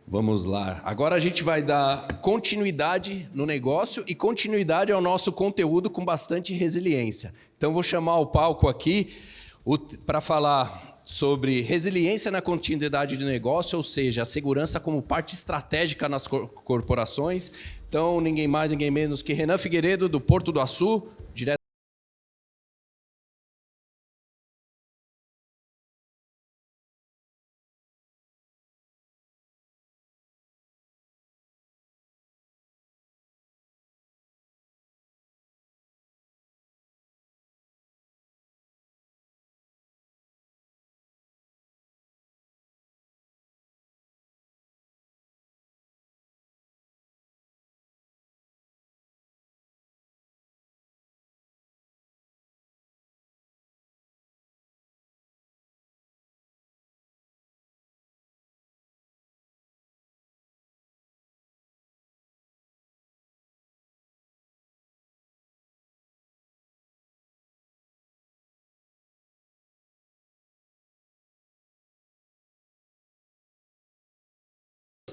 Vamos lá. Agora a gente vai dar continuidade no negócio e continuidade ao nosso conteúdo com bastante resiliência. Então, vou chamar o palco aqui para falar sobre resiliência na continuidade de negócio, ou seja, a segurança como parte estratégica nas corporações. Então, ninguém mais, ninguém menos que Renan Figueiredo, do Porto do Açu, direto.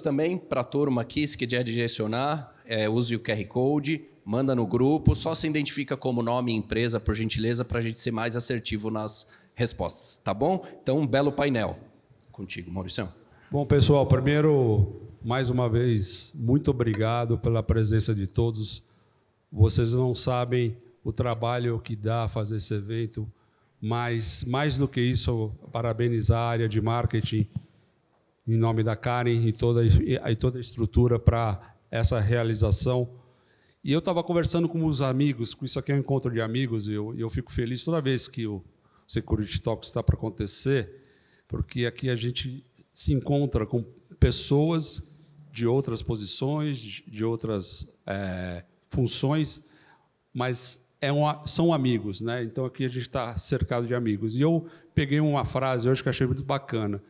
Também para a turma aqui, se quiser direcionar, use o QR Code, manda no grupo, só se identifica como nome e empresa, por gentileza, para a gente ser mais assertivo nas respostas, tá bom? Então, um belo painel. Contigo, Maurício. Bom, pessoal, primeiro, mais uma vez, muito obrigado pela presença de todos. Vocês não sabem o trabalho que dá fazer esse evento, mas, mais do que isso, parabenizar a área de marketing, em nome da Karen e toda a estrutura para essa realização. E eu estava conversando com os amigos, isso aqui é um encontro de amigos, e eu fico feliz toda vez que o Security Talk está para acontecer, porque aqui a gente se encontra com pessoas de outras posições, de outras funções, mas são amigos, né? Então, aqui a gente está cercado de amigos. E eu peguei uma frase hoje que achei muito bacana.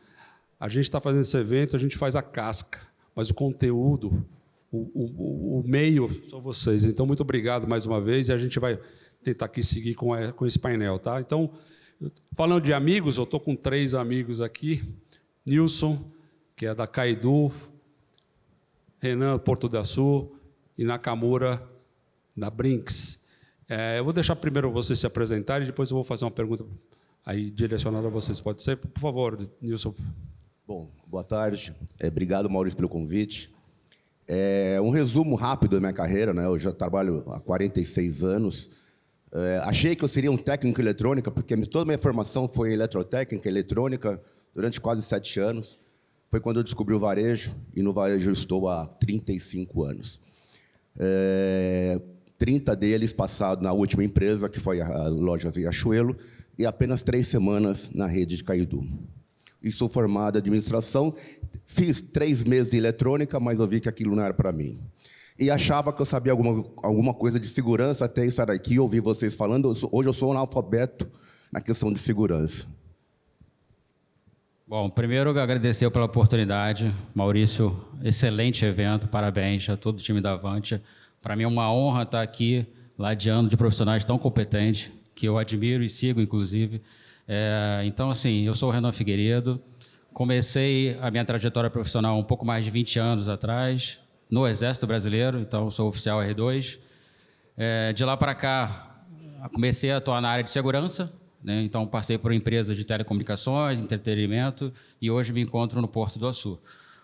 A gente está fazendo esse evento, a gente faz a casca, mas o conteúdo, o meio são vocês. Então, muito obrigado mais uma vez, e a gente vai tentar aqui seguir com esse painel. Tá? Então, falando de amigos, eu estou com 3 amigos aqui. Nilson, que é da Kaidu, Renan, Porto do Açu, e Nakamura, da Brinks. Eu vou deixar primeiro vocês se apresentarem, e depois eu vou fazer uma pergunta aí direcionada a vocês. Pode ser? Por favor, Nilson. Bom, boa tarde. Obrigado, Maurício, pelo convite. Um resumo rápido da minha carreira, né? Eu já trabalho há 46 anos. Achei que eu seria um técnico em eletrônica, porque toda a minha formação foi em eletrotécnica, eletrônica, durante quase 7 anos. Foi quando eu descobri o varejo, e no varejo eu estou há 35 anos. 30 deles passados na última empresa, que foi a Lojas Riachuelo, e apenas 3 semanas na rede de Kaidu. E sou formado em administração, fiz 3 meses de eletrônica, mas eu vi que aquilo não era para mim. E achava que eu sabia alguma coisa de segurança, até estar aqui e ouvir vocês falando. Hoje eu sou um analfabeto na questão de segurança. Bom, primeiro agradecer pela oportunidade. Maurício, excelente evento, parabéns a todo o time da Avantia. Para mim é uma honra estar aqui, ladeando de profissionais tão competentes, que eu admiro e sigo, inclusive. Então, assim, eu sou o Renan Figueiredo, comecei a minha trajetória profissional um pouco mais de 20 anos atrás, no Exército Brasileiro, então sou oficial R2. De lá para cá, comecei a atuar na área de segurança, né? Então passei por empresas de telecomunicações, entretenimento, e hoje me encontro no Porto do Açu,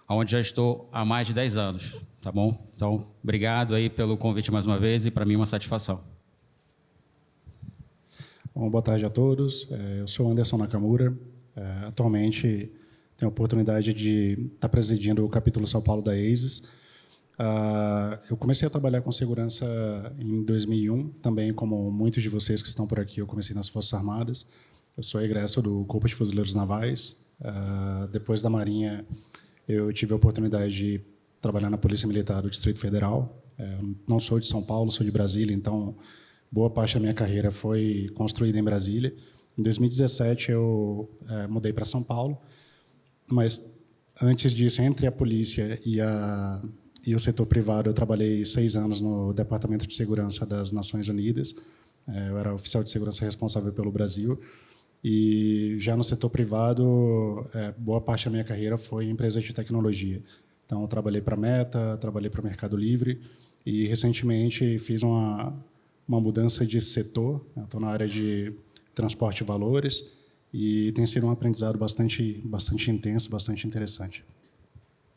onde já estou há mais de 10 anos, tá bom? Então, obrigado aí pelo convite mais uma vez, e para mim é uma satisfação. Bom, boa tarde a todos. Eu sou Anderson Nakamura. Atualmente tenho a oportunidade de estar presidindo o capítulo São Paulo da ASIS. Eu comecei a trabalhar com segurança em 2001, também como muitos de vocês que estão por aqui, eu comecei nas Forças Armadas. Eu sou egresso do Corpo de Fuzileiros Navais. Depois da Marinha, eu tive a oportunidade de trabalhar na Polícia Militar do Distrito Federal. Não sou de São Paulo, sou de Brasília, então boa parte da minha carreira foi construída em Brasília. Em 2017, eu mudei para São Paulo, mas antes disso, entre a polícia e o setor privado, eu trabalhei 6 anos no Departamento de Segurança das Nações Unidas. Eu era oficial de segurança responsável pelo Brasil. E já no setor privado, boa parte da minha carreira foi em empresas de tecnologia. Então, eu trabalhei para a Meta, trabalhei para o Mercado Livre e, recentemente, fiz uma mudança de setor. Estou na área de transporte e valores e tem sido um aprendizado bastante intenso, bastante interessante.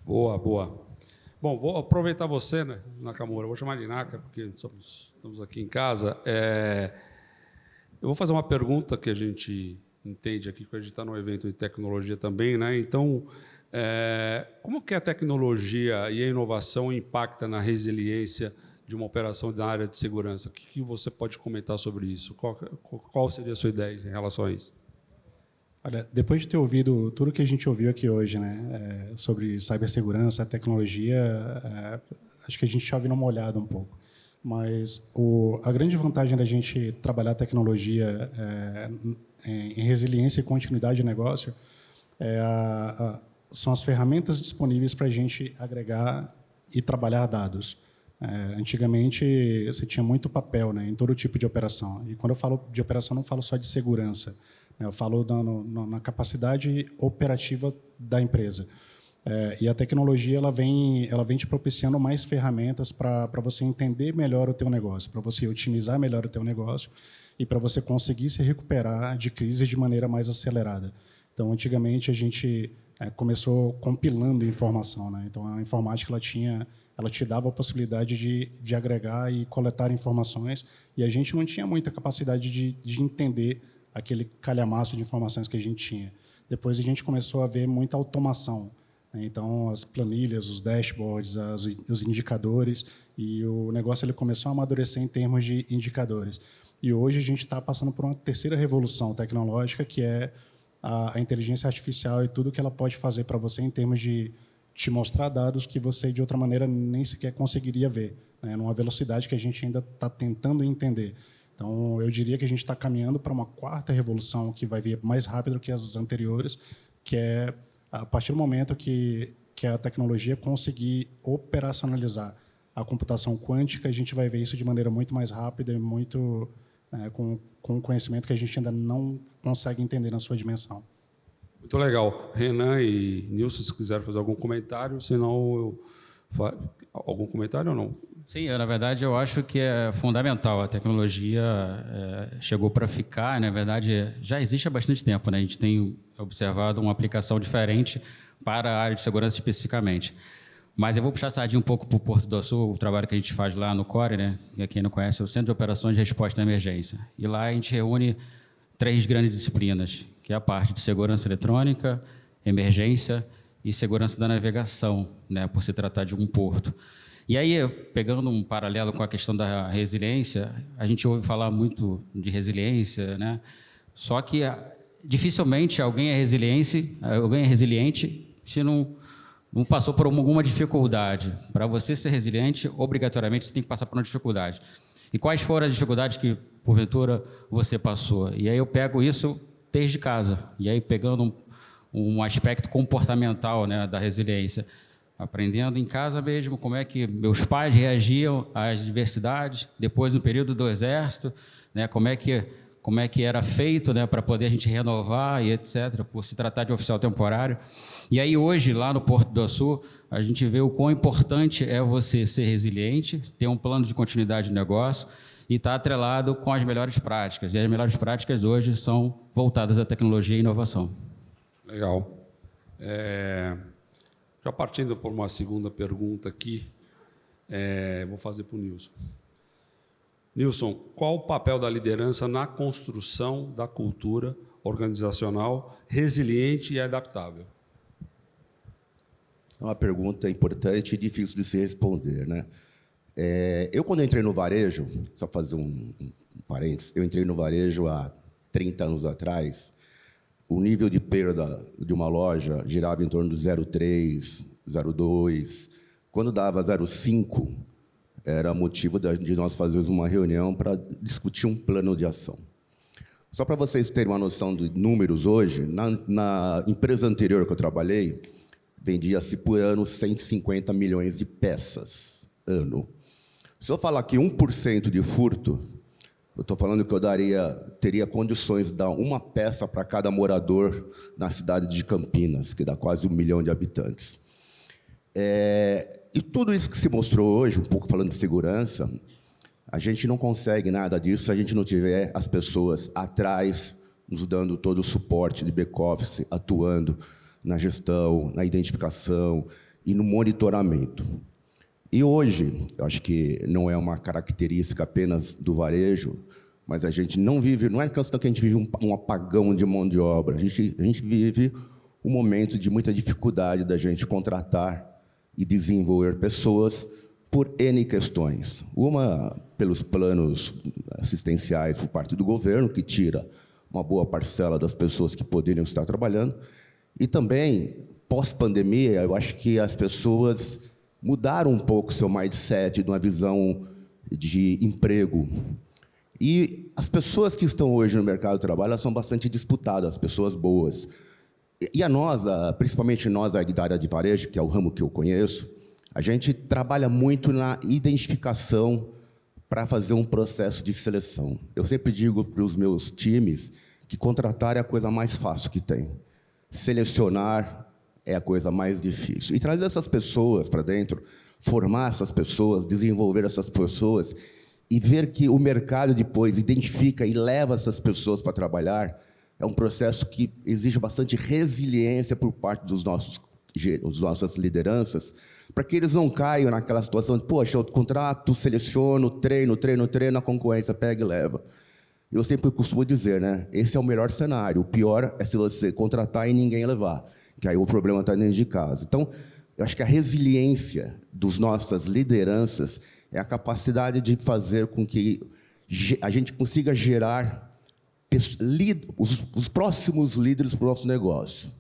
Boa, boa. Bom, vou aproveitar você, né, Nakamura, vou chamar de Naka, porque estamos aqui em casa. Eu vou fazer uma pergunta que a gente entende aqui, que a gente está num evento de tecnologia também, né? Então, como que a tecnologia e a inovação impacta na resiliência de uma operação na área de segurança? O que você pode comentar sobre isso? Qual seria a sua ideia em relação a isso? Olha, depois de ter ouvido tudo que a gente ouviu aqui hoje, né, sobre cibersegurança, tecnologia, acho que a gente chove numa olhada um pouco. Mas a grande vantagem da gente trabalhar tecnologia em resiliência e continuidade de negócio são as ferramentas disponíveis para a gente agregar e trabalhar dados. Antigamente, você tinha muito papel, né, em todo tipo de operação. E quando eu falo de operação, não falo só de segurança. Eu falo na capacidade operativa da empresa. E a tecnologia ela vem te propiciando mais ferramentas para você entender melhor o teu negócio, para você otimizar melhor o teu negócio e para você conseguir se recuperar de crise de maneira mais acelerada. Então, antigamente, a gente começou compilando informação, né? Então, a informática ela te dava a possibilidade de agregar e coletar informações e a gente não tinha muita capacidade de entender aquele calhamaço de informações que a gente tinha. Depois a gente começou a ver muita automação, né? Então, as planilhas, os dashboards, os indicadores, e o negócio ele começou a amadurecer em termos de indicadores. E hoje a gente está passando por uma terceira revolução tecnológica, que é a inteligência artificial e tudo que ela pode fazer para você em termos de te mostrar dados que você, de outra maneira, nem sequer conseguiria ver, né? Numa velocidade que a gente ainda está tentando entender. Então, eu diria que a gente está caminhando para uma quarta revolução que vai vir mais rápido que as anteriores, que é a partir do momento que a tecnologia conseguir operacionalizar a computação quântica, a gente vai ver isso de maneira muito mais rápida e muito com um conhecimento que a gente ainda não consegue entender na sua dimensão. Muito legal. Renan e Nilson, se quiserem fazer algum comentário, senão algum comentário ou não? Sim, na verdade, eu acho que é fundamental. A tecnologia chegou para ficar, na verdade, já existe há bastante tempo, né? A gente tem observado uma aplicação diferente para a área de segurança especificamente. Mas eu vou puxar a sardinha um pouco para o Porto do Açu, o trabalho que a gente faz lá no CORE, né? E quem não conhece, é o Centro de Operações de Resposta à Emergência. E lá a gente reúne 3 grandes disciplinas, que é a parte de segurança eletrônica, emergência e segurança da navegação, né? Por se tratar de um porto. E aí, pegando um paralelo com a questão da resiliência, a gente ouve falar muito de resiliência, né? Só que dificilmente alguém é resiliente se não passou por alguma dificuldade. Para você ser resiliente, obrigatoriamente você tem que passar por uma dificuldade. E quais foram as dificuldades que, porventura, você passou? E aí eu pego isso desde casa. E aí, pegando um aspecto comportamental, né, da resiliência, aprendendo em casa mesmo como é que meus pais reagiam às adversidades, depois no período do Exército, né, como é que era feito, né, para poder a gente renovar e etc., por se tratar de oficial temporário. E aí hoje, lá no Porto do Açu, a gente vê o quão importante é você ser resiliente, ter um plano de continuidade de negócio e estar atrelado com as melhores práticas. E as melhores práticas hoje são voltadas à tecnologia e inovação. Legal. Já partindo por uma segunda pergunta aqui, vou fazer para o Nilson. Nilson, qual o papel da liderança na construção da cultura organizacional resiliente e adaptável? É uma pergunta importante e difícil de se responder, né? Eu, quando entrei no varejo, só fazer um parênteses, eu entrei no varejo há 30 anos atrás. O nível de perda de uma loja girava em torno de 0,3, 0,2. Quando dava 0,5, era motivo de nós fazermos uma reunião para discutir um plano de ação. Só para vocês terem uma noção de números hoje, na empresa anterior que eu trabalhei, vendia-se por ano 150 milhões de peças, ano. Se eu falar que 1% de furto, eu estou falando que eu teria condições de dar uma peça para cada morador na cidade de Campinas, que dá quase 1 milhão de habitantes. E tudo isso que se mostrou hoje, um pouco falando de segurança, a gente não consegue nada disso se a gente não tiver as pessoas atrás, nos dando todo o suporte de back-office, atuando na gestão, na identificação e no monitoramento. E hoje, eu acho que não é uma característica apenas do varejo, mas a gente não vive, não é questão que a gente vive um apagão de mão de obra, a gente vive um momento de muita dificuldade da gente contratar e desenvolver pessoas por N questões. Uma, pelos planos assistenciais por parte do governo, que tira uma boa parcela das pessoas que poderiam estar trabalhando, e também, pós-pandemia, eu acho que as pessoas mudaram um pouco o seu mindset de uma visão de emprego. E as pessoas que estão hoje no mercado de trabalho, elas são bastante disputadas, pessoas boas. E a nós, principalmente nós da área de varejo, que é o ramo que eu conheço, a gente trabalha muito na identificação para fazer um processo de seleção. Eu sempre digo para os meus times que contratar é a coisa mais fácil que tem. Selecionar é a coisa mais difícil. E trazer essas pessoas para dentro, formar essas pessoas, desenvolver essas pessoas e ver que o mercado depois identifica e leva essas pessoas para trabalhar é um processo que exige bastante resiliência por parte das nossas lideranças, para que eles não caiam naquela situação de, poxa, eu contrato, seleciono, treino, a concorrência pega e leva. Eu sempre costumo dizer, né? Esse é o melhor cenário. O pior é se você contratar e ninguém levar, que aí o problema está dentro de casa. Então, eu acho que a resiliência das nossas lideranças é a capacidade de fazer com que a gente consiga gerar os próximos líderes para o nosso negócio.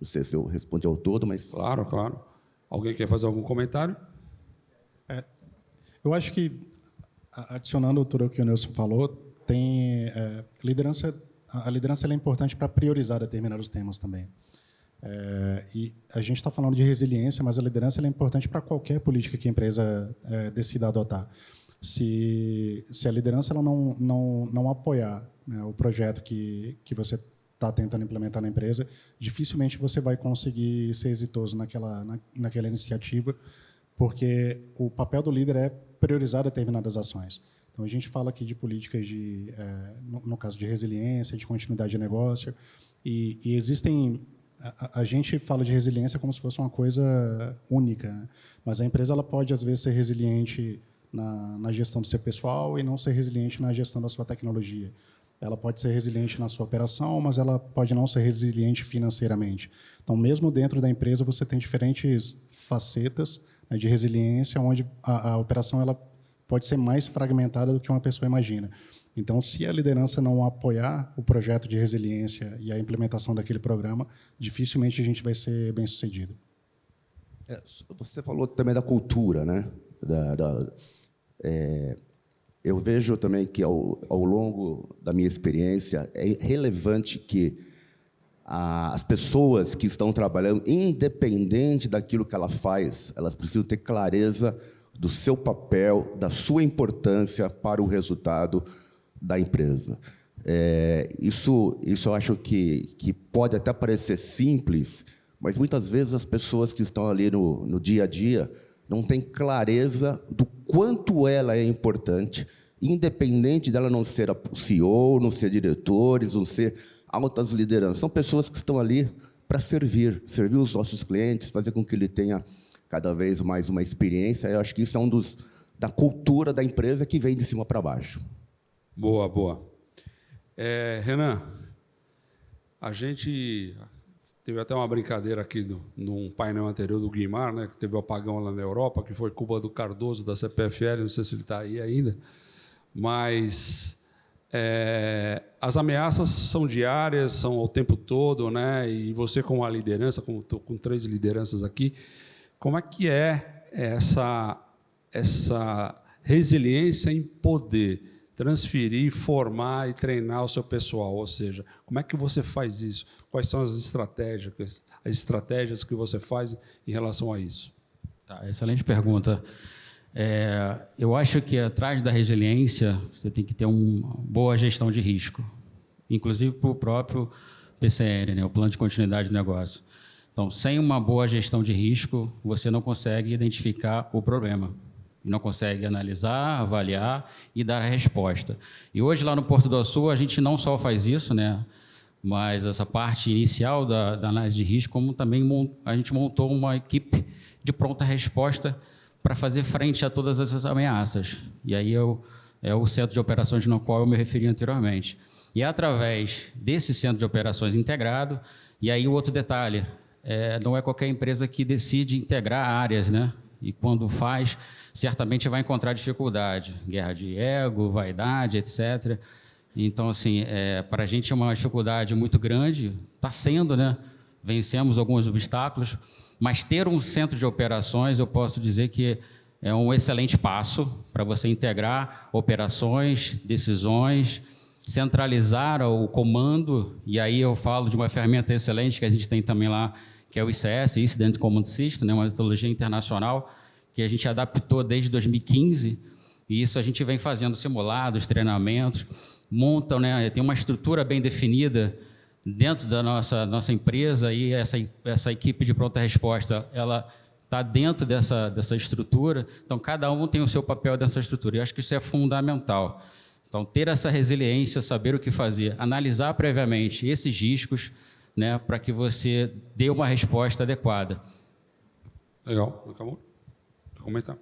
Não sei se eu respondi ao todo, mas... Claro, claro. Alguém quer fazer algum comentário? Eu acho que, adicionando tudo o que o Nelson falou, tem a liderança ela é importante para priorizar determinados temas também. E a gente está falando de resiliência, mas a liderança ela é importante para qualquer política que a empresa decida adotar. Se a liderança ela não apoiar, né, o projeto que você está tentando implementar na empresa, dificilmente você vai conseguir ser exitoso naquela iniciativa, porque o papel do líder é priorizar determinadas ações. Então, a gente fala aqui de políticas no caso de resiliência, de continuidade de negócio, e existem... A gente fala de resiliência como se fosse uma coisa única, né? Mas a empresa ela pode, às vezes, ser resiliente na gestão do seu pessoal e não ser resiliente na gestão da sua tecnologia. Ela pode ser resiliente na sua operação, mas ela pode não ser resiliente financeiramente. Então, mesmo dentro da empresa, você tem diferentes facetas, né, de resiliência, onde a operação ela pode ser mais fragmentada do que uma pessoa imagina. Então, se a liderança não apoiar o projeto de resiliência e a implementação daquele programa, dificilmente a gente vai ser bem-sucedido. Você falou também da cultura, né? Eu vejo também que, ao longo da minha experiência, é relevante que as pessoas que estão trabalhando, independente daquilo que ela faz, elas precisam ter clareza do seu papel, da sua importância para o resultado da empresa. Isso eu acho que pode até parecer simples, mas muitas vezes as pessoas que estão ali no dia a dia não têm clareza do quanto ela é importante, independente dela não ser a CEO, não ser diretores, não ser altas lideranças. São pessoas que estão ali para servir os nossos clientes, fazer com que ele tenha cada vez mais uma experiência. Eu acho que isso é da cultura da empresa que vem de cima para baixo. Boa, boa. Renan, a gente teve até uma brincadeira aqui num painel anterior do Guimar, né, que teve o apagão lá na Europa, que foi culpa do Cardoso, da CPFL, não sei se ele está aí ainda, mas as ameaças são diárias, são o tempo todo, né, e você, com a liderança, com 3 lideranças aqui, como é que é essa resiliência em poder transferir, formar e treinar o seu pessoal? Ou seja, como é que você faz isso? Quais são as estratégias que você faz em relação a isso? Tá, excelente pergunta. Eu acho que atrás da resiliência você tem que ter uma boa gestão de risco, inclusive para o próprio PCN, né, o Plano de Continuidade do Negócio. Então, sem uma boa gestão de risco, você não consegue identificar o problema. Não consegue analisar, avaliar e dar a resposta. E hoje, lá no Porto do Açu, a gente não só faz isso, né? Mas essa parte inicial da análise de risco, como também a gente montou uma equipe de pronta resposta para fazer frente a todas essas ameaças. E aí é o centro de operações no qual eu me referi anteriormente. E é através desse centro de operações integrado, e aí o outro detalhe, não é qualquer empresa que decide integrar áreas, né? E quando faz, certamente vai encontrar dificuldade, guerra de ego, vaidade, etc. Então, assim, para a gente é uma dificuldade muito grande, está sendo, né? Vencemos alguns obstáculos, mas ter um centro de operações, eu posso dizer que é um excelente passo para você integrar operações, decisões, centralizar o comando, e aí eu falo de uma ferramenta excelente que a gente tem também lá, que é o ICS, Incident Command System, né, uma metodologia internacional que a gente adaptou desde 2015, e isso a gente vem fazendo simulados, treinamentos, montam, né, tem uma estrutura bem definida dentro da nossa empresa, e essa equipe de pronta resposta, ela está dentro dessa estrutura, então cada um tem o seu papel dessa estrutura, e eu acho que isso é fundamental. Então, ter essa resiliência, saber o que fazer, analisar previamente esses riscos, né, para que você dê uma resposta adequada. Legal. Acabou? Quer comentar?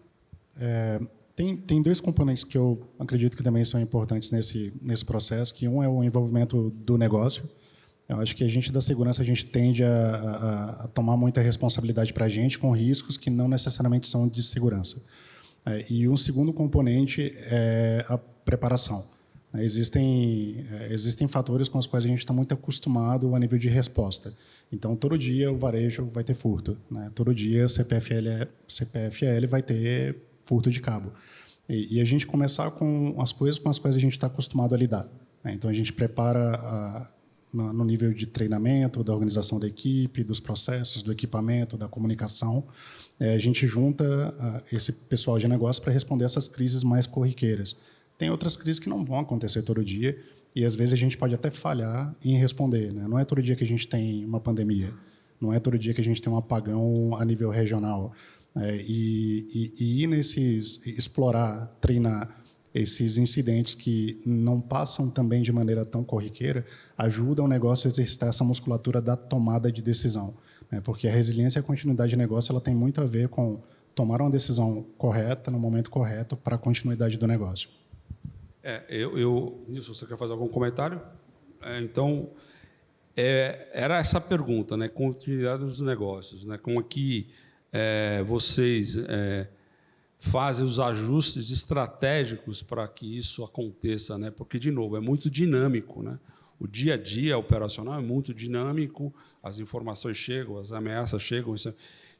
Tem dois componentes que eu acredito que também são importantes nesse processo, que um é o envolvimento do negócio. Eu acho que a gente da segurança, a gente tende a tomar muita responsabilidade para a gente com riscos que não necessariamente são de segurança. E um segundo componente é a preparação. Existem fatores com os quais a gente está muito acostumado a nível de resposta. Então, todo dia o varejo vai ter furto, né? Todo dia CPFL vai ter furto de cabo. E a gente começar com as coisas com as quais a gente está acostumado a lidar, né? Então, a gente prepara no nível de treinamento, da organização da equipe, dos processos, do equipamento, da comunicação. A gente junta esse pessoal de negócio para responder essas crises mais corriqueiras. Tem outras crises que não vão acontecer todo dia e, às vezes, a gente pode até falhar em responder, né? Não é todo dia que a gente tem uma pandemia, não é todo dia que a gente tem um apagão a nível regional. E ir explorar, treinar esses incidentes que não passam também de maneira tão corriqueira, ajuda o negócio a exercitar essa musculatura da tomada de decisão, né? Porque a resiliência e a continuidade de negócio ela tem muito a ver com tomar uma decisão correta, no momento correto, para a continuidade do negócio. Nilson, você quer fazer algum comentário? Então, era essa pergunta, né? Continuidade dos negócios, né? Como que vocês fazem os ajustes estratégicos para que isso aconteça, né? Porque, de novo, é muito dinâmico, né? O dia a dia operacional é muito dinâmico, as informações chegam, as ameaças chegam.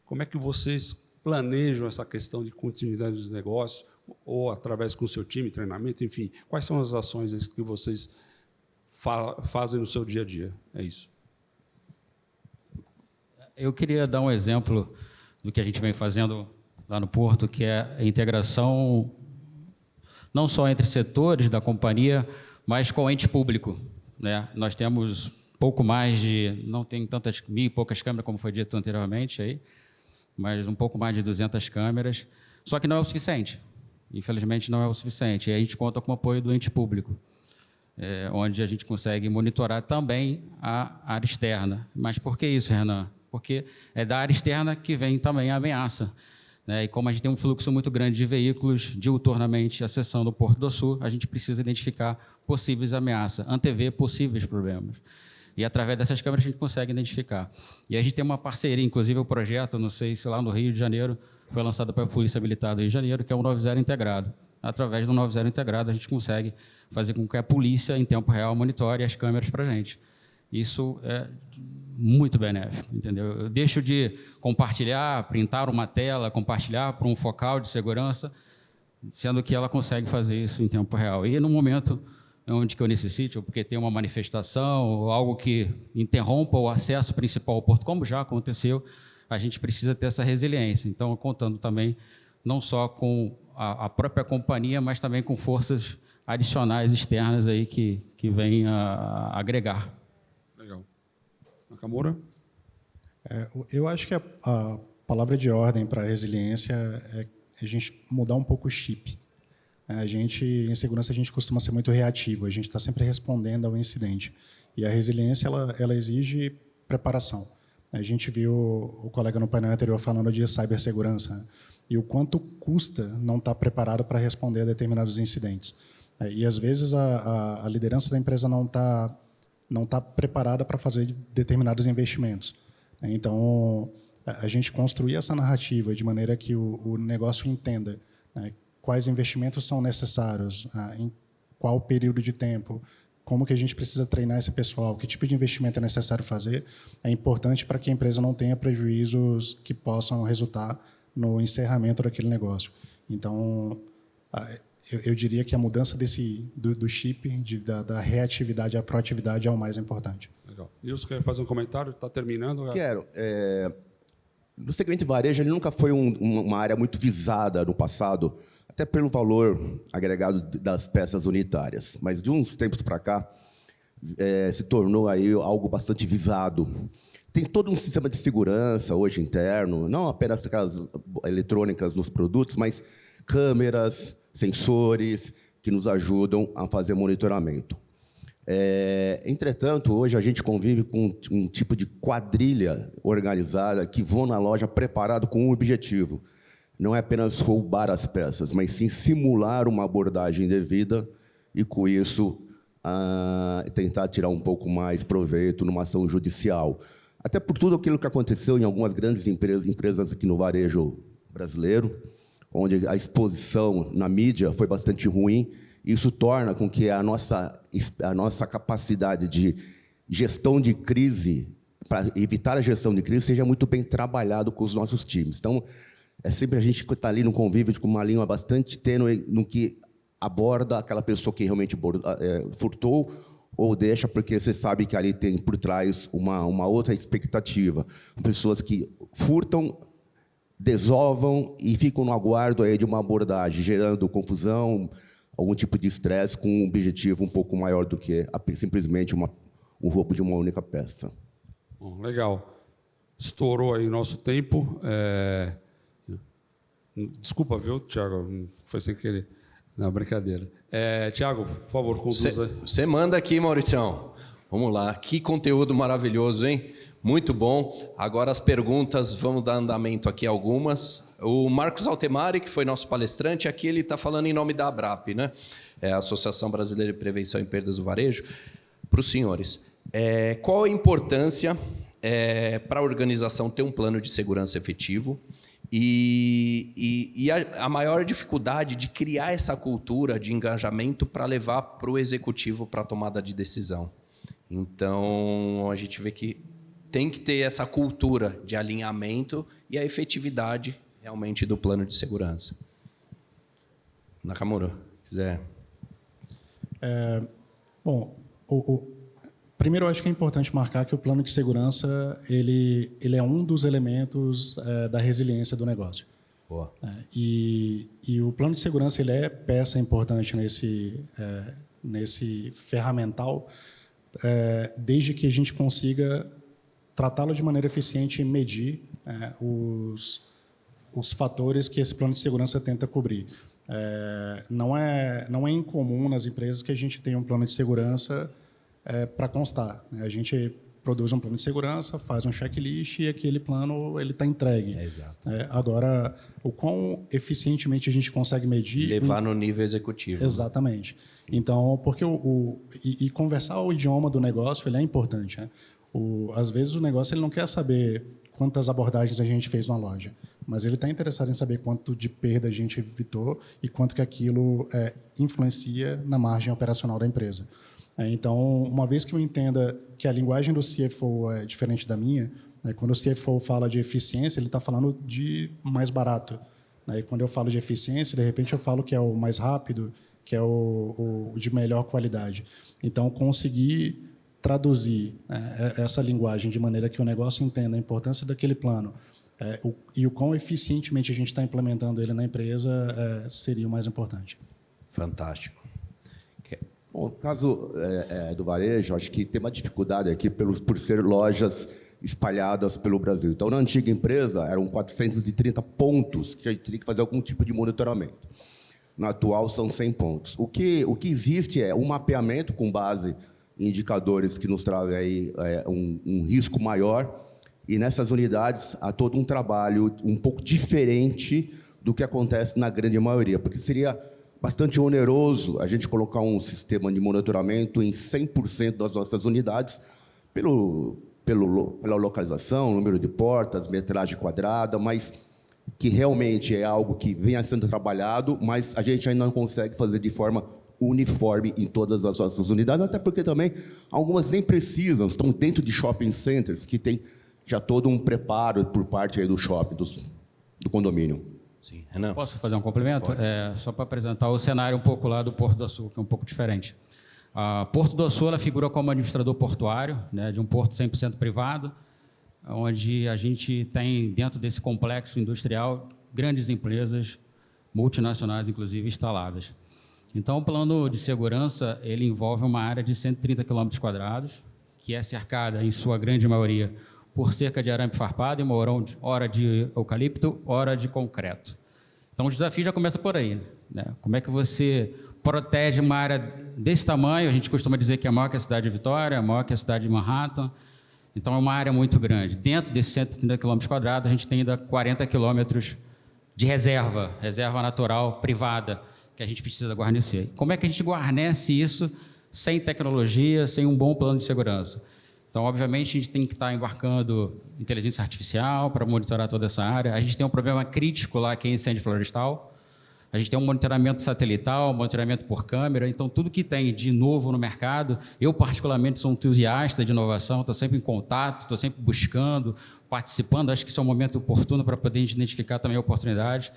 Como é que vocês planejam essa questão de continuidade dos negócios, ou através com o seu time, treinamento, enfim? Quais são as ações que vocês fazem no seu dia a dia? É isso. Eu queria dar um exemplo do que a gente vem fazendo lá no Porto, que é a integração não só entre setores da companhia, mas com o ente público, né? Nós temos pouco mais de, não tem tantas, 1.000 e poucas câmeras, como foi dito anteriormente, aí, mas um pouco mais de 200 câmeras, só que não é o suficiente. Infelizmente, não é o suficiente. E a gente conta com o apoio do ente público, onde a gente consegue monitorar também a área externa. Mas por que isso, Renan? Porque é da área externa que vem também a ameaça, né? E como a gente tem um fluxo muito grande de veículos diuturnamente acessando o Porto do Açu, a gente precisa identificar possíveis ameaças, antever possíveis problemas. E, através dessas câmeras, a gente consegue identificar. E a gente tem uma parceria, inclusive o projeto, não sei se lá no Rio de Janeiro, foi lançado pela Polícia Militar do Rio de Janeiro, que é o 90 integrado. Através do 90 integrado, a gente consegue fazer com que a polícia, em tempo real, monitore as câmeras para a gente. Isso é muito benéfico, entendeu? Eu deixo de compartilhar, printar uma tela, compartilhar para um focal de segurança, sendo que ela consegue fazer isso em tempo real. E, no momento onde que eu necessite, ou porque tem uma manifestação, ou algo que interrompa o acesso principal ao porto, como já aconteceu, a gente precisa ter essa resiliência. Então, contando também não só com a própria companhia, mas também com forças adicionais externas aí que vêm a agregar. Legal. Nakamura? Eu acho que a palavra de ordem para a resiliência é a gente mudar um pouco o chip. A gente, em segurança, a gente costuma ser muito reativo, a gente está sempre respondendo ao incidente. E a resiliência, ela exige preparação. A gente viu o colega no painel anterior falando de cibersegurança, né? E o quanto custa não estar preparado para responder a determinados incidentes. E, às vezes, a liderança da empresa não tá preparada para fazer determinados investimentos. Então, a gente construir essa narrativa de maneira que o negócio entenda, né, quais investimentos são necessários, em qual período de tempo, como que a gente precisa treinar esse pessoal, que tipo de investimento é necessário fazer, é importante para que a empresa não tenha prejuízos que possam resultar no encerramento daquele negócio. Então, eu diria que a mudança do chip, da reatividade à proatividade, é o mais importante. Legal. Nilson, quer fazer um comentário? Está terminando? Quero. No segmento de varejo, ele nunca foi uma área muito visada no passado, até pelo valor agregado das peças unitárias. Mas, de uns tempos para cá, se tornou aí algo bastante visado. Tem todo um sistema de segurança hoje interno, não apenas aquelas eletrônicas nos produtos, mas câmeras, sensores, que nos ajudam a fazer monitoramento. Entretanto, hoje a gente convive com um tipo de quadrilha organizada que vão na loja preparado com um objetivo. Não é apenas roubar as peças, mas sim simular uma abordagem devida e, com isso, tentar tirar um pouco mais proveito numa ação judicial. Até por tudo aquilo que aconteceu em algumas grandes empresas aqui no varejo brasileiro, onde a exposição na mídia foi bastante ruim. Isso torna com que a nossa capacidade de gestão de crise, para evitar a gestão de crise, seja muito bem trabalhado com os nossos times. Então, é sempre a gente está ali no convívio com uma linha bastante tênue no que aborda aquela pessoa que realmente furtou ou deixa, porque você sabe que ali tem por trás uma outra expectativa. Pessoas que furtam, desovam e ficam no aguardo aí de uma abordagem, gerando confusão, algum tipo de estresse com um objetivo um pouco maior do que simplesmente o roubo de uma única peça. Bom, legal. Estourou aí o nosso tempo. Desculpa, viu, Tiago? Foi sem querer. Não, brincadeira. Tiago, por favor, conduza. Você manda aqui, Mauricião. Vamos lá. Que conteúdo maravilhoso, hein? Muito bom. Agora as perguntas, vamos dar andamento aqui algumas. O Marcos Altemari, que foi nosso palestrante, aqui ele está falando em nome da ABRAP, né? A Associação Brasileira de Prevenção em Perdas do Varejo. Para os senhores, qual a importância para a organização ter um plano de segurança efetivo? E a maior dificuldade de criar essa cultura de engajamento para levar para o executivo para a tomada de decisão. Então, a gente vê que tem que ter essa cultura de alinhamento e a efetividade realmente do plano de segurança. Nakamura, quiser. Bom, primeiro, eu acho que é importante marcar que o plano de segurança ele é um dos elementos da resiliência do negócio. Boa. E o plano de segurança ele é peça importante nesse ferramental, desde que a gente consiga tratá-lo de maneira eficiente e medir os fatores que esse plano de segurança tenta cobrir. Não é incomum nas empresas que a gente tenha um plano de segurança para constar. A gente produz um plano de segurança, faz um checklist e aquele plano ele está entregue. Exato. Agora, o quão eficientemente a gente consegue medir... Levar no nível executivo. Exatamente. Sim. Então, porque conversar o idioma do negócio ele é importante. Né? Às vezes o negócio ele não quer saber quantas abordagens a gente fez na loja, mas ele está interessado em saber quanto de perda a gente evitou e quanto que aquilo influencia na margem operacional da empresa. Então, uma vez que eu entenda que a linguagem do CFO é diferente da minha, quando o CFO fala de eficiência, ele está falando de mais barato. E quando eu falo de eficiência, de repente eu falo que é o mais rápido, que é o de melhor qualidade. Então, conseguir traduzir essa linguagem de maneira que o negócio entenda a importância daquele plano e o quão eficientemente a gente está implementando ele na empresa seria o mais importante. Fantástico. Bom, no caso do varejo, acho que tem uma dificuldade aqui por ser lojas espalhadas pelo Brasil. Então, na antiga empresa, eram 430 pontos que a gente teria que fazer algum tipo de monitoramento. Na atual, são 100 pontos. O que existe é um mapeamento com base em indicadores que nos trazem aí, um risco maior, e nessas unidades há todo um trabalho um pouco diferente do que acontece na grande maioria, porque seria bastante oneroso a gente colocar um sistema de monitoramento em 100% das nossas unidades, pela localização, número de portas, metragem quadrada, mas que realmente é algo que vem sendo trabalhado, mas a gente ainda não consegue fazer de forma uniforme em todas as nossas unidades, até porque também algumas nem precisam, estão dentro de shopping centers, que tem já todo um preparo por parte aí do shopping, do condomínio. Sim, Renan. Posso fazer um complemento? Só para apresentar o cenário um pouco lá do Porto do Açu, que é um pouco diferente. A Porto do Açu ela figura como administrador portuário, né, de um porto 100% privado, onde a gente tem, dentro desse complexo industrial, grandes empresas, multinacionais, inclusive, instaladas. Então, o plano de segurança ele envolve uma área de 130 km², que é cercada, em sua grande maioria, por cerca de arame farpado e uma hora de eucalipto, hora de concreto. Então, o desafio já começa por aí, né? Como é que você protege uma área desse tamanho? A gente costuma dizer que é maior que a cidade de Vitória, maior que a cidade de Manhattan. Então, é uma área muito grande. Dentro desses 130 km², a gente tem ainda 40 km de reserva natural privada, que a gente precisa guarnecer. Como é que a gente guarnece isso sem tecnologia, sem um bom plano de segurança? Então, obviamente, a gente tem que estar embarcando inteligência artificial para monitorar toda essa área. A gente tem um problema crítico lá, que é incêndio florestal. A gente tem um monitoramento satelital, monitoramento por câmera. Então, tudo que tem de novo no mercado, eu, particularmente, sou um entusiasta de inovação, estou sempre em contato, estou sempre buscando, participando. Acho que isso é um momento oportuno para poder identificar também oportunidades.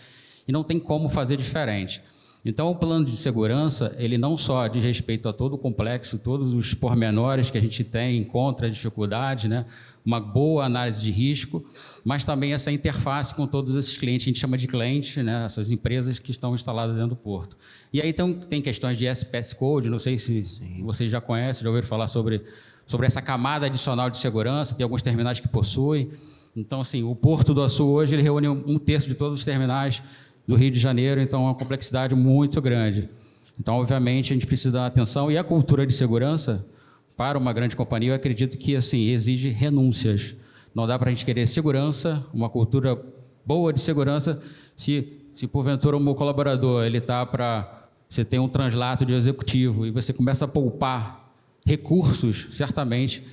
E não tem como fazer diferente. Então, o plano de segurança, ele não só diz respeito a todo o complexo, todos os pormenores que a gente tem, encontra dificuldade, né? Uma boa análise de risco, mas também essa interface com todos esses clientes, a gente chama de cliente, né? Essas empresas que estão instaladas dentro do porto. E aí tem questões de SPS Code, não sei se vocês já conhecem, já ouviram falar sobre essa camada adicional de segurança, tem alguns terminais que possuem. Então, assim, o Porto do Açu hoje ele reúne 1/3 de todos os terminais do Rio de Janeiro, então é uma complexidade muito grande. Então, obviamente, a gente precisa dar atenção, e a cultura de segurança, para uma grande companhia, eu acredito que assim, exige renúncias. Não dá para a gente querer segurança, uma cultura boa de segurança, se porventura o meu colaborador ele está para... Você tem um translato de executivo e você começa a poupar recursos, certamente,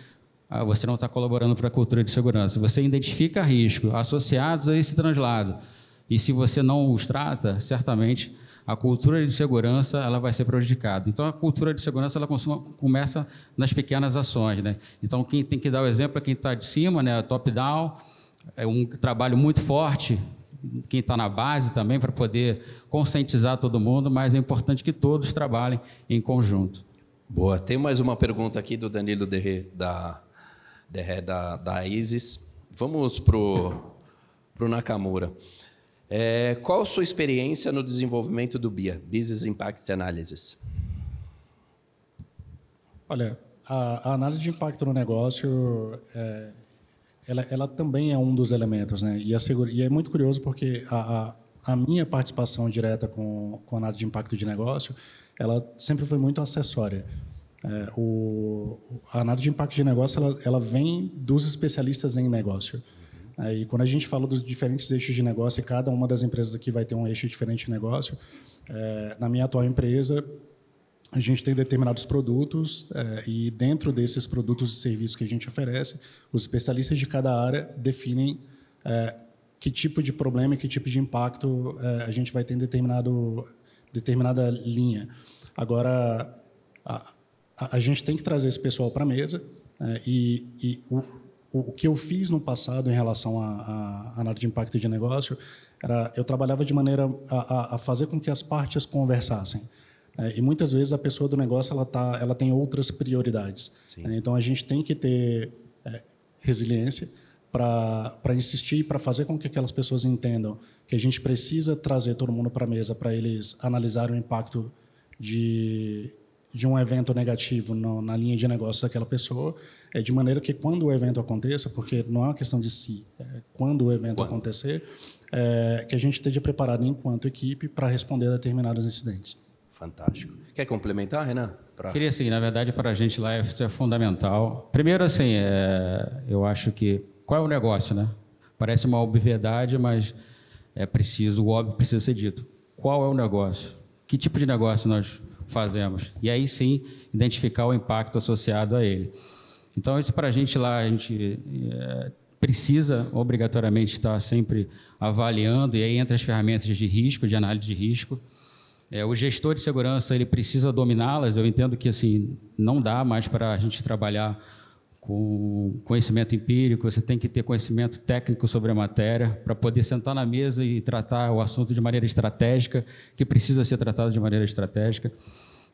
você não está colaborando para a cultura de segurança. Você identifica riscos associados a esse translado, e se você não os trata, certamente a cultura de segurança ela vai ser prejudicada. Então, a cultura de segurança ela começa nas pequenas ações, né? Então, quem tem que dar o exemplo é quem está de cima, né? Top-down, é um trabalho muito forte, quem está na base também, para poder conscientizar todo mundo, mas é importante que todos trabalhem em conjunto. Boa. Tem mais uma pergunta aqui do Danilo Derré, da ISIS. Vamos para o Nakamura. Qual a sua experiência no desenvolvimento do BIA, Business Impact Analysis? Olha, a análise de impacto no negócio, ela também é um dos elementos, né? E é muito curioso porque a minha participação direta com a análise de impacto de negócio, ela sempre foi muito acessória. A análise de impacto de negócio, ela vem dos especialistas em negócio. E quando a gente fala dos diferentes eixos de negócio, e cada uma das empresas aqui vai ter um eixo diferente de negócio, na minha atual empresa, a gente tem determinados produtos, e dentro desses produtos e serviços que a gente oferece, os especialistas de cada área definem que tipo de problema e que tipo de impacto a gente vai ter em determinada linha. Agora, a gente tem que trazer esse pessoal para a mesa, o que eu fiz no passado em relação à análise de impacto de negócio era eu trabalhava de maneira a fazer com que as partes conversassem. E muitas vezes a pessoa do negócio ela tem outras prioridades. Então a gente tem que ter resiliência para insistir e para fazer com que aquelas pessoas entendam que a gente precisa trazer todo mundo para a mesa para eles analisarem o impacto de um evento negativo na linha de negócio daquela pessoa, de maneira que quando o evento aconteça, porque não é uma questão de si, quando o evento acontecer, que a gente esteja preparado enquanto equipe para responder a determinados incidentes. Fantástico. Quer complementar, Renan? Queria, assim, na verdade, para a gente lá isso é fundamental. Primeiro, assim, eu acho que... Qual é o negócio, né? Parece uma obviedade, mas o óbvio precisa ser dito. Qual é o negócio? Que tipo de negócio nós fazemos? E aí, sim, identificar o impacto associado a ele. Então, isso para a gente lá, a gente precisa obrigatoriamente estar sempre avaliando, e aí entra as ferramentas de risco, de análise de risco. O gestor de segurança, ele precisa dominá-las. Eu entendo que assim, não dá mais para a gente trabalhar com conhecimento empírico, você tem que ter conhecimento técnico sobre a matéria para poder sentar na mesa e tratar o assunto de maneira estratégica, que precisa ser tratado de maneira estratégica.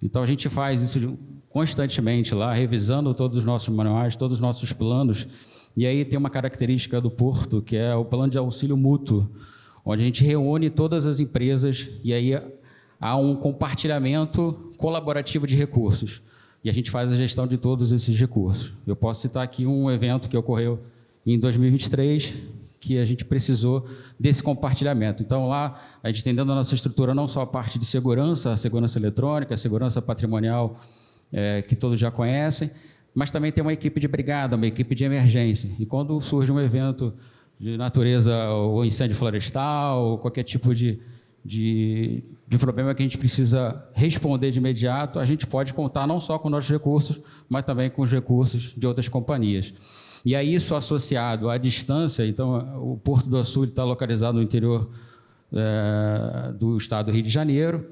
Então, a gente faz isso constantemente lá, revisando todos os nossos manuais, todos os nossos planos. E aí tem uma característica do Porto, que é o plano de auxílio mútuo, onde a gente reúne todas as empresas e aí há um compartilhamento colaborativo de recursos. E a gente faz a gestão de todos esses recursos. Eu posso citar aqui um evento que ocorreu em 2023, que a gente precisou desse compartilhamento. Então, lá, a gente tem dentro da nossa estrutura não só a parte de segurança, a segurança eletrônica, a segurança patrimonial, que todos já conhecem, mas também tem uma equipe de brigada, uma equipe de emergência. E quando surge um evento de natureza, ou incêndio florestal, ou qualquer tipo de problema que a gente precisa responder de imediato, a gente pode contar não só com nossos recursos, mas também com os recursos de outras companhias. E aí isso associado à distância, então o Porto do Açul está localizado no interior do estado do Rio de Janeiro,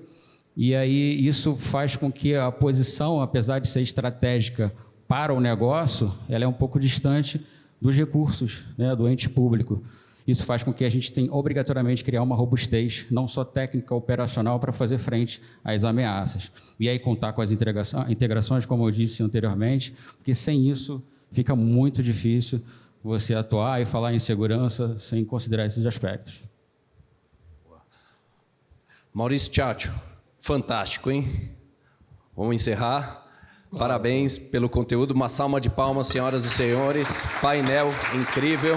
e aí isso faz com que a posição, apesar de ser estratégica para o negócio, ela é um pouco distante dos recursos, né, do ente público. Isso faz com que a gente tenha obrigatoriamente criar uma robustez, não só técnica, operacional, para fazer frente às ameaças. E aí contar com as integrações, como eu disse anteriormente, porque sem isso fica muito difícil você atuar e falar em segurança sem considerar esses aspectos. Maurício Tchatcho, fantástico, hein? Vamos encerrar. Parabéns pelo conteúdo. Uma salva de palmas, senhoras e senhores. Painel incrível.